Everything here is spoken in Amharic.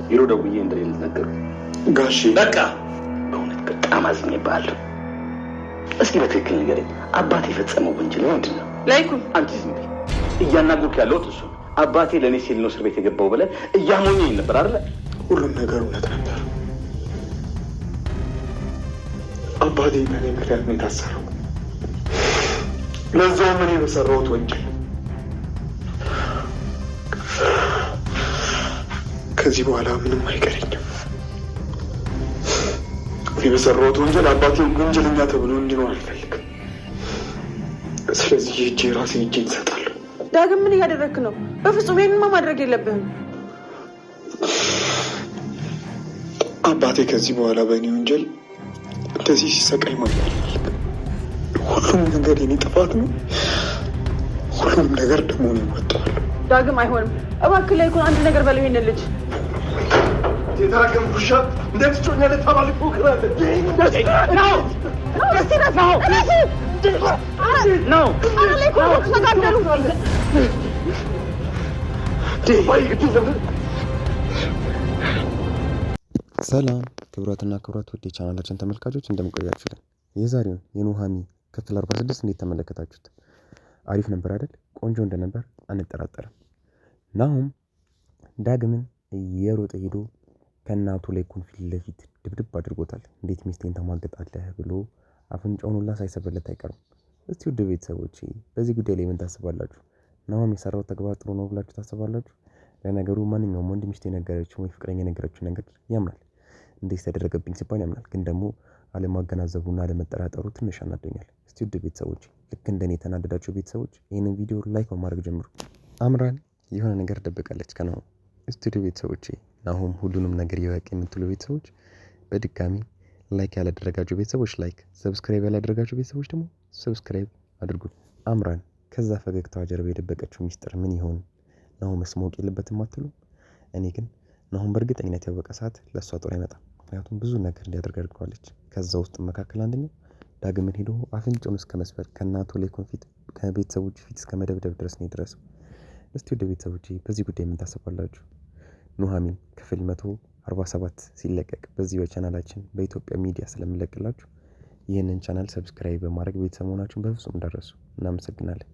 ቢሮ ደውዬ እንደሌለ ነገር ጋሼ በቃ በእውነት በጣም አዝኜብሃለሁ። እስኪ በትክክል ንገረኝ፣ አባቴ የፈጸመው ወንጀል ምንድን ነው? ላይኩን አንቺ ዝም በይ። እያናገርኩ ያለሁት እሱ አባቴ ለእኔ ሲል ነው እስር ቤት የገባው ብለህ እያሞኘኝ ነበር አይደለ? ሁሉም ነገር እውነት ነበር። አባቴ በእኔ ምክንያት ነው የታሰረው። ለዛውም እኔ በሰራሁት ወንጀል። ከዚህ በኋላ ምንም አይቀረኝም። እኔ በሰራሁት ወንጀል አባቴ ወንጀለኛ ተብሎ እንዲኖር አልፈልግም። ስለዚህ ሂጄ ራሴ እሰጣለሁ። ዳግም ምን እያደረግክ ነው? በፍጹም ይሄንማ ማድረግ የለብህም። አባቴ ከዚህ በኋላ በእኔ ወንጀል እንደዚህ ሲሰቃይ ማለት አልፈልግም። ሁሉም ነገር የኔ ጥፋት ነው። ሁሉም ነገር ደግሞ ነው እወጣዋለሁ። ዳግም አይሆንም። እባክህ ላይኩን አንድ ነገር በለው። ይሄን ልጅ የተራገም ኩሻ እንዴት ጮኛለ ተባልኩ ክራለ ነው ሰላም ክብራትና ክብራት ውድ የቻናላችን ተመልካቾች እንደምቆያችሁልን የዛሬውን የኑሃሚ ክፍል 46 እንዴት ተመለከታችሁት? አሪፍ ነበር አይደል? ቆንጆ እንደነበር አንጠራጠርም። ናሁም ዳግምን እየሮጠ ሄዶ ከእናቱ ላይኩን ፊት ለፊት ድብድብ አድርጎታል። እንዴት ሚስቴን ተማግጣለህ ብሎ አፍንጫውን ሁላ ሳይሰበለት አይቀርም። እስቲ ውድ ቤተሰቦች በዚህ ጉዳይ ላይ ምን ታስባላችሁ? ናሁም የሰራው ተግባር ጥሩ ነው ብላችሁ ታስባላችሁ? ለነገሩ ማንኛውም ወንድ ሚስት የነገረችው ወይ ፍቅረኛ የነገረችው ነገር ያምናል። እንዴት ተደረገብኝ ሲባል ያምናል። ግን ደግሞ አለማገናዘቡና አለመጠራጠሩ ትንሽ አናዶኛል። እስቲ ውድ ቤተሰቦች ልክ እንደኔ የተናደዳችሁ ቤተሰቦች ይህንን ቪዲዮ ላይክ በማድረግ ጀምሩ። አምራን የሆነ ነገር ደብቃለች ከናሁም። እስቲ ውድ ቤተሰቦች ናሁም ሁሉንም ነገር ይወቅ የምትሉ ቤተሰቦች በድጋሚ ላይክ ያላደረጋችሁ ቤተሰቦች ላይክ፣ ሰብስክራይብ ያላደረጋችሁ ቤተሰቦች ደግሞ ሰብስክራይብ አድርጉ። አምራን ከዛ ፈገግታዋ ጀርባ የደበቀችው ሚስጥር ምን ይሆን? ናሁም መስማቅ የለበትም አትሉ? እኔ ግን ናሁም በእርግጠኝነት ያወቀ ሰዓት ለእሷ ጦር አይመጣም። ምክንያቱም ብዙ ነገር እንዲያደርግ አድርገዋለች። ከዛ ውስጥ መካከል አንደኛው ዳግምን ሄዶ አፍንጫውን እስከ መስበር ከእናቱ ላይኩን ፊት ከቤተሰቦች ፊት እስከ መደብደብ ድረስ ነው የደረሰው። እስቲ ወደ ቤተሰቦች በዚህ ጉዳይ ምን ታስባላችሁ? ኑሃሚን ክፍል 147 ሲለቀቅ በዚህ በቻናላችን በኢትዮጵያ ሚዲያ ስለምለቅላችሁ ይህንን ቻናል ሰብስክራይብ በማድረግ ቤተሰብ መሆናችሁን በፍጹም እንዳትረሱ። እናመሰግናለን።